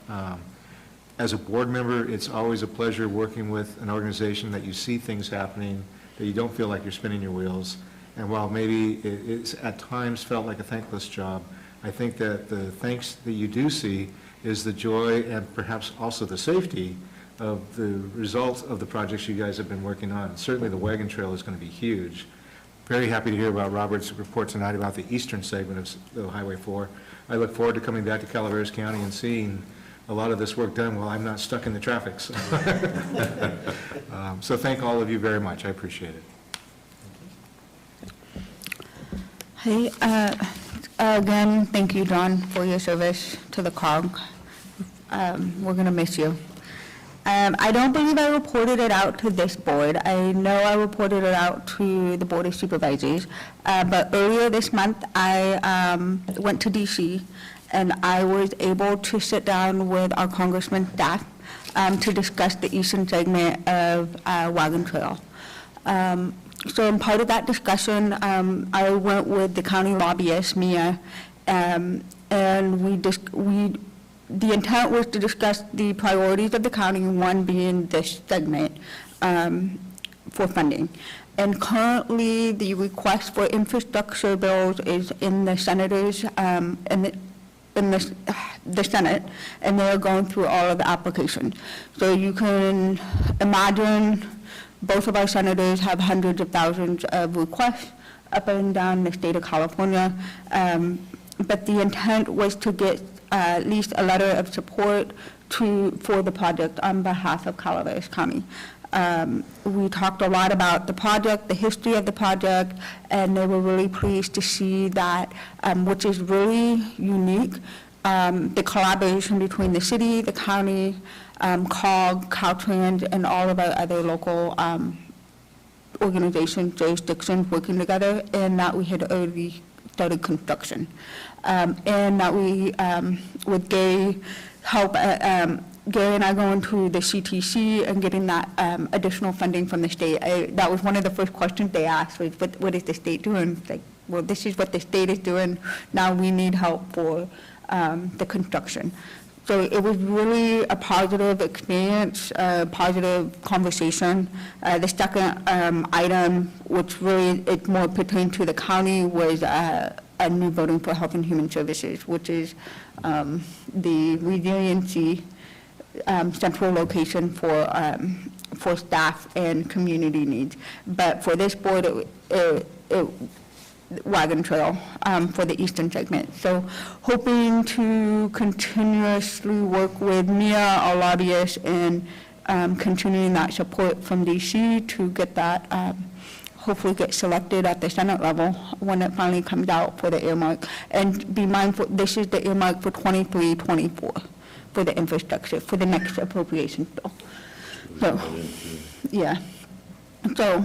As a board member, it's always a pleasure working with an organization that you see things happening, that you don't feel like you're spinning your wheels. And while maybe it's at times felt like a thankless job, I think that the thanks that you do see is the joy and perhaps also the safety of the results of the projects you guys have been working on. Certainly the Wagon Trail is going to be huge. very happy to hear about Robert's report tonight about the eastern segment of the Highway 4. I look forward to coming back to Calaveras County and seeing a lot of this work done while I'm not stuck in the traffic. So, so thank all of you very much. I appreciate it. Hey, again, thank you, John, for your service to the COG. We're going to miss you. I don't believe I reported it out to this board. I know I reported it out to the Board of Supervisors, but earlier this month, I went to DC, and I was able to sit down with our congressman staff to discuss the eastern segment of Wagon Trail. So in part of that discussion, I went with the county lobbyist, Mia, and the intent was to discuss the priorities of the county, one being this segment for funding. And currently, the request for infrastructure bills is in the senators, in the Senate, and they're going through all of the applications. So you can imagine both of our senators have hundreds of thousands of requests up and down the state of California. But the intent was to get at least a letter of support for the project on behalf of Calaveras County. We talked a lot about the project, the history of the project, and they were really pleased to see that, which is really unique, the collaboration between the city, the county, COG, Caltrans, and all of our other local organizations, jurisdictions working together, and that we had already started construction. And that we, with Gay help, Gary and I going to the CTC and getting that additional funding from the state. That was one of the first questions they asked, was what is the state doing? It's like, well, this is what the state is doing. Now we need help for the construction. So it was really a positive experience, a positive conversation. The second item, which really it more pertained to the county, was a new building for Health and Human Services, which is the resiliency central location for staff and community needs. But for this board, Wagon Trail for the eastern segment. So hoping to continuously work with Mia, our lobbyist, and continuing that support from DC to get that, hopefully get selected at the Senate level when it finally comes out for the earmark. And be mindful, this is the earmark for 23-24 for the infrastructure, for the next appropriation bill. So, yeah. So,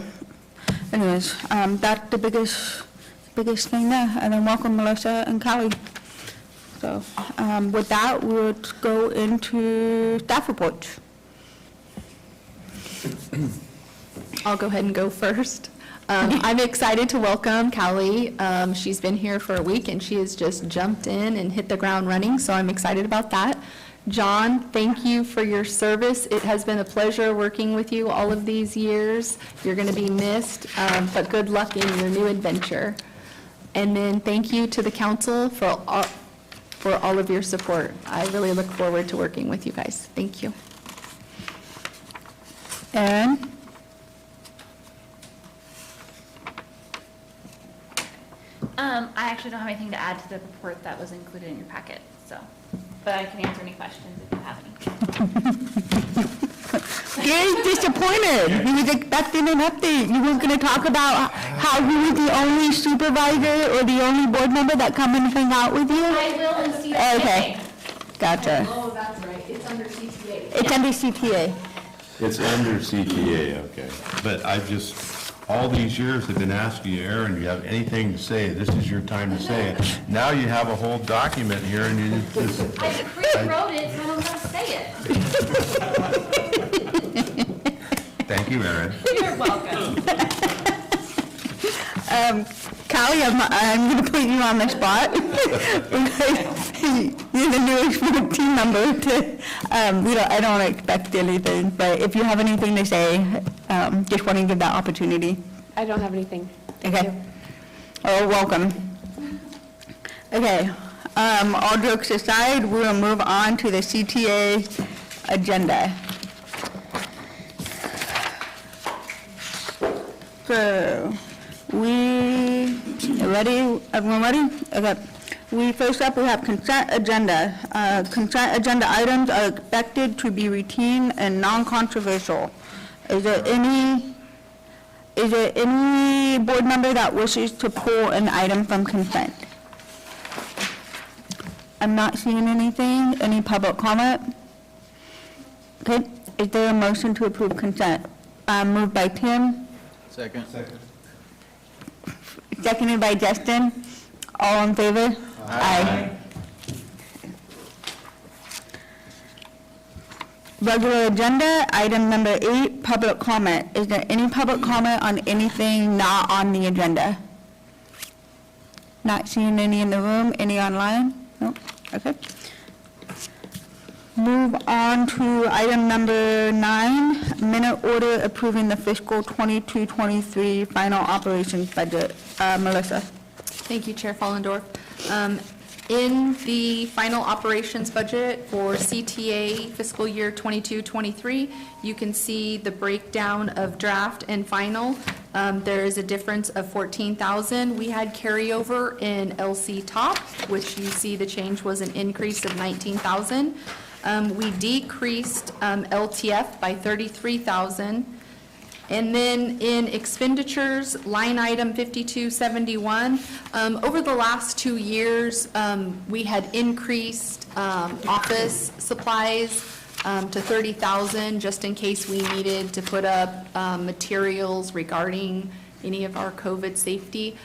anyways, that's the biggest thing there. And then welcome Melissa and Callie. So, with that, we'll go into staff reports. I'll go ahead and go first. I'm excited to welcome Callie. She's been here for a week, and she has just jumped in and hit the ground running, so I'm excited about that. John, thank you for your service. It has been a pleasure working with you all of these years. You're going to be missed, but good luck in your new adventure. And then thank you to the council for all of your support. I really look forward to working with you guys. Thank you. And I actually don't have anything to add to the report that was included in your packet, so, but I can answer any questions if you have any. Gary's disappointed. He was expecting an update. You weren't going to talk about how you were the only supervisor or the only board member that come and hang out with you? I will in CTA. Okay, gotcha. Oh, that's right, it's under CTA. It's under CTA. It's under CTA, okay. But I've just, all these years have been asking you, Aaron, do you have anything to say? This is your time to say it. Now you have a whole document here and you just... I pre-wrote it, so I'm going to say it. Thank you, Aaron. You're welcome. Callie, I'm going to put you on the spot. You're the newest team member to, I don't expect anything, but if you have anything to say, just want to give that opportunity. I don't have anything. Thank Okay. you. Oh, welcome. Okay, all jokes aside, we'll move on to the CTA agenda. So, we Ready? Everyone ready? Okay. First up, we have consent agenda. Consent agenda items are expected to be routine and non-controversial. Is there any board member that wishes to pull an item from consent? I'm not seeing anything. Any public comment? Okay. Is there a motion to approve consent? Moved by Tim. Second. Seconded by Justin. All in favor? Aye. Regular agenda, item number 8, public comment. Is there any public comment on anything not on the agenda? Not seeing any in the room, any online? No? Okay. Move on to item number 9, minute order approving the fiscal 22-23 final operations budget. Melissa. Thank you, Chair Fallendorf. In the final operations budget for CTA fiscal year 22-23, you can see the breakdown of draft and final. There is a difference of $14,000. We had carryover in LC top, which you see the change was an increase of $19,000. We decreased LTF by $33,000. And then in expenditures, line item 5271, over the last 2 years, we had increased office supplies to $30,000 just in case we needed to put up materials regarding any of our COVID safety.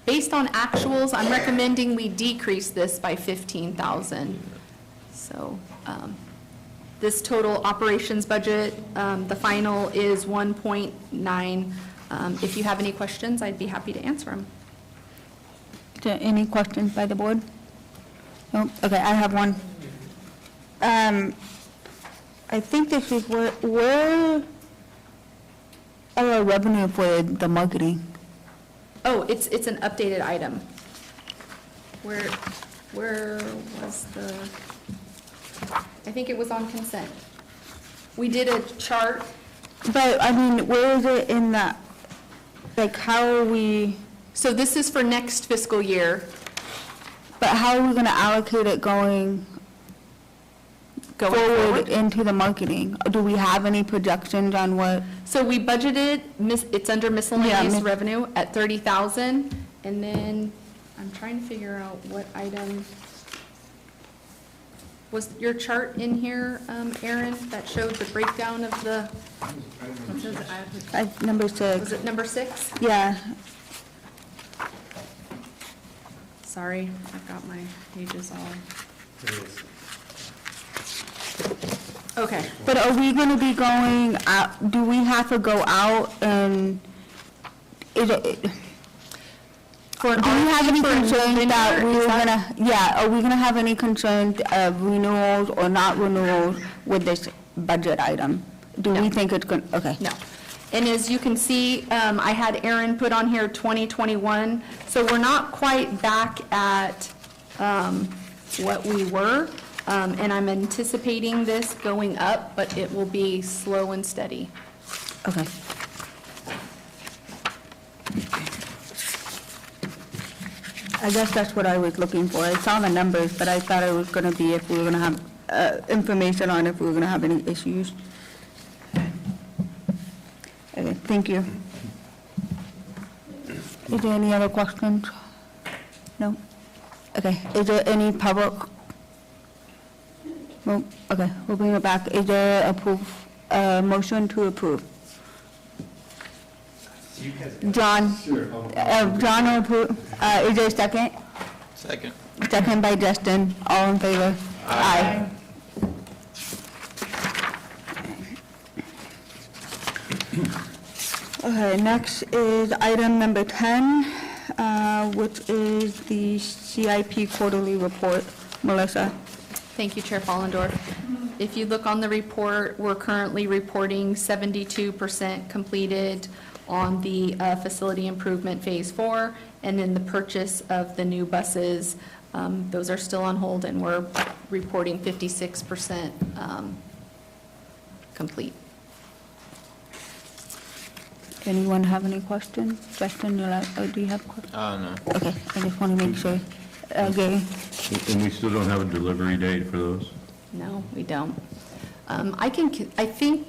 Based on actuals, I'm recommending we decrease this by $15,000. So this total operations budget, the final is 1.9. If you have any questions, I'd be happy to answer them. Any questions by the board? No? Okay, I have one. I think this is where our revenue for the marketing. Oh, it's an updated item. Where was the? I think it was on consent. We did a chart. But, I mean, where is it in that, like, how are we? So this is for next fiscal year. But how are we going to allocate it going forward into the marketing? Do we have any projections on what? So we budgeted, it's under miscellaneous revenue at $30,000. And then I'm trying to figure out what item. Was your chart in here, Aaron, that showed the breakdown of the? Number 6. Was it number 6? Yeah. Sorry, I've got my pages all. Okay. But are we going to be going out, do we have to go out and, do we have any concerns that we were going to, are we going to have any concerns of renewals or not renewals with this budget item? Do we think it's going, okay. No. And as you can see, I had Aaron put on here 2021, so we're not quite back at what we were, and I'm anticipating this going up, but it will be slow and steady. Okay. I guess that's what I was looking for. I saw the numbers, but I thought it was going to be if we were going to have information on if we were going to have any issues. Okay, thank you. Is there any other questions? No? Okay, is there any public? No? Okay, we'll bring it back. Is there a motion to approve? John? Sure. John will approve. Is there a second? Second. Second by Justin. All in favor? Aye. Okay, next is item number 10, which is the CIP quarterly report. Melissa. Thank you, Chair Fallendorf. If you look on the report, we're currently reporting 72% completed on the facility improvement phase 4, and then the purchase of the new buses, those are still on hold, and we're reporting 56% complete. Anyone have any questions? Justin, do you have questions? No. Okay, I just want to make sure. Gary? And we still don't have a delivery date for those? No, we don't. I think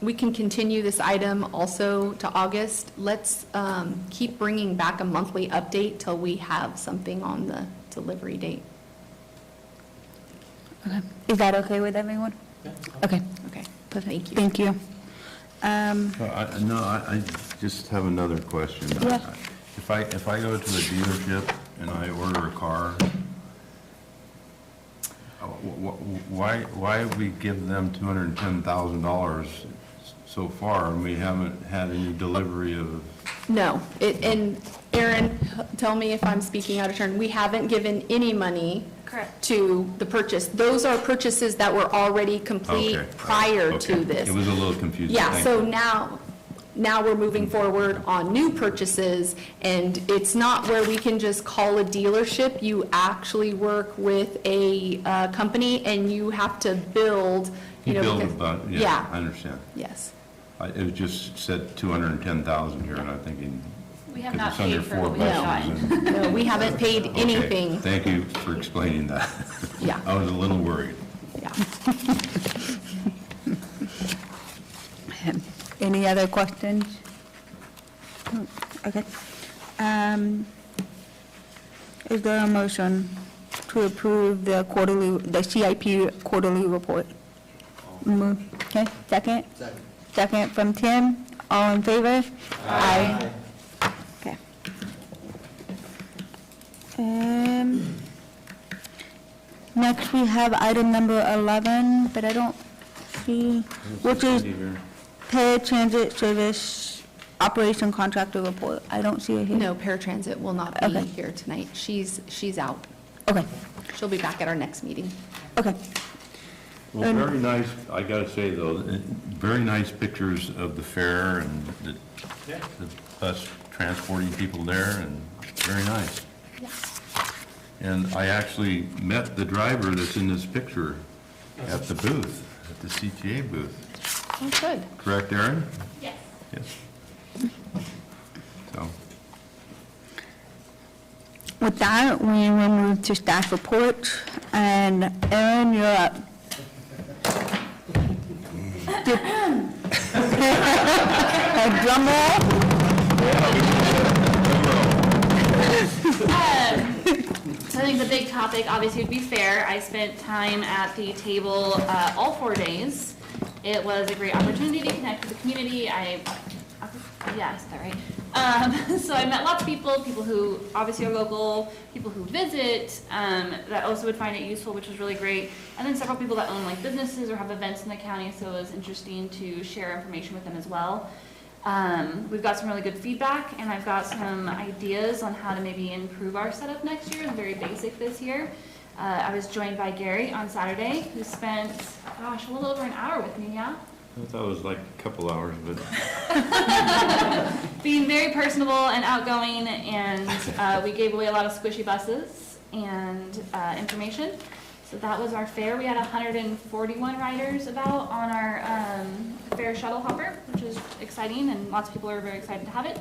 we can continue this item also to August. Let's keep bringing back a monthly update till we have something on the delivery date. Okay. Is that okay with everyone? Okay. Okay, thank you. Thank you. I just have another question. Yeah. If I go to the dealership and I order a car, why we give them $210,000 so far and we haven't had any delivery of? No, and Aaron, tell me if I'm speaking out of turn. We haven't given any money Correct. to the purchase. Those are purchases that were already complete Okay. prior Okay. to this. It was a little confusing. Yeah, Thank so you. now we're moving forward on new purchases, and it's not where we can just call a dealership. You actually work with a company, and you have to build, You build because- about, Yeah. yeah, I understand. Yes. It was just said 210,000 here, and I'm thinking, We have because not it's under paid for 4 what we buses. got. and- No, we haven't paid Okay, anything. Thank you for explaining that. Yeah. I was a little worried. Yeah. Any other questions? Okay. Is there a motion to approve the CIP quarterly report? Move. Okay, second? Second from Tim. All in favor? Aye. Okay. Next, we have item number 11, but I don't see, which is paratransit service operation contractor report. I don't see it here. No, paratransit will not be Okay. here tonight. She's out. Okay, She'll be back at our next meeting. okay. Well, very nice, I gotta say though, very nice pictures of the fair and the bus transporting people there, and very nice. And I actually met the driver that's in this picture at the booth, at the CTA booth. Oh, good. Correct, Aaron? Yes. Yes. So, With that, we will move to staff report, and Aaron, you're up. A drum roll? So I think the big topic obviously would be fair. I spent time at the table all 4 days. It was a great opportunity to connect with the community. Yeah, I said that right. So I met lots of people who obviously are local, people who visit, that also would find it useful, which was really great. And then several people that own like businesses or have events in the county, so it was interesting to share information with them as well. We've got some really good feedback, and I've got some ideas on how to maybe improve our setup next year. It's very basic this year. I was joined by Gary on Saturday, who spent, gosh, a little over an hour with me, yeah? I thought it was like a couple hours, but Being very personable and outgoing, and we gave away a lot of squishy buses and information. So that was our fair. We had 141 riders about on our fair shuttle hopper, which is exciting, and lots of people are very excited to have it.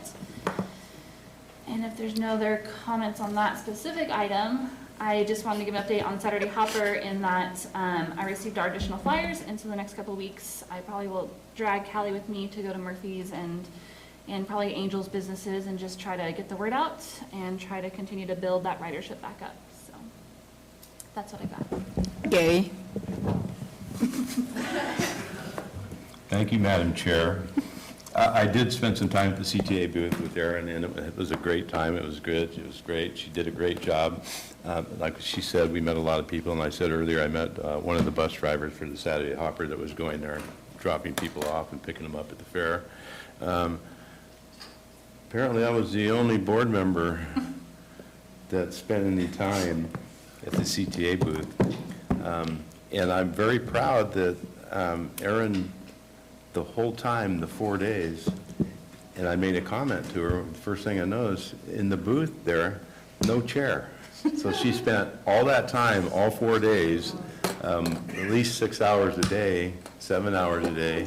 And if there's no other comments on that specific item, I just wanted to give an update on Saturday Hopper in that I received our additional flyers, and so the next couple of weeks, I probably will drag Callie with me to go to Murphy's and probably Angel's businesses and just try to get the word out and try to continue to build that ridership back up. So that's what I got. Gary? thank you, Madam Chair. I did spend some time at the CTA booth with Erin, and it was a great time. It was good. It was great. She did a great job. Like she said, we met a lot of people, and I said earlier, I met one of the bus drivers for the Saturday Hopper that was going there, dropping people off and picking them up at the fair. Apparently, I was the only board member that spent any time at the CTA booth. And I'm very proud that Erin, the whole time, the 4 days, and I made a comment to her, the first thing I noticed, in the booth there, no chair. So she spent all that time, all 4 days, at least 6 hours a day, 7 hours a day,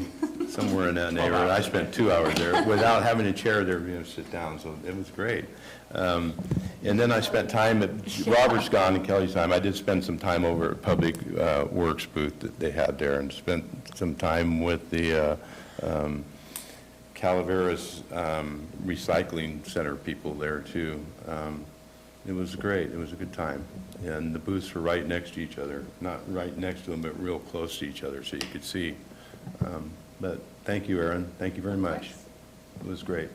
somewhere in that neighborhood. I spent 2 hours there without having a chair there, sit down, so it was great. And then I spent time Robert's gone and Kelly's time, I did spend some time over at Public Works booth that they had there, and spent some time with the Calaveras Recycling Center people there too. It was great, it was a good time. And the booths were right next to each other, not right next to them, but real close to each other so you could see. But thank you, Aaron, thank you very much. It was great.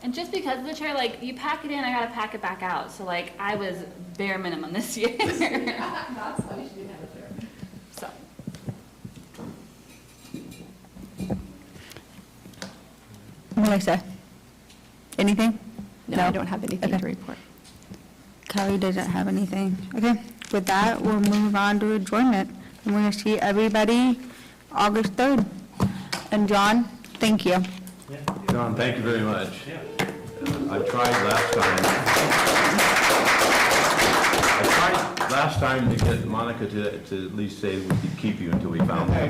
And just because of the chair, like, you pack it in, I gotta pack it back out. So like, I was bare minimum this year. That's why you should do that there. So. Melissa, anything? No, I don't have anything Okay. to report. Kelly doesn't have anything. Okay, with that, we'll move on to adjournment. And we're going to see everybody August 3rd. And John, thank you. John, thank you very much. I tried last time to get Monica to at least say we could keep you until we found you.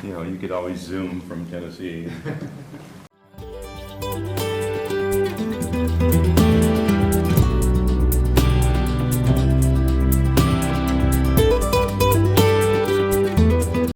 You know, you could always Zoom from Tennessee.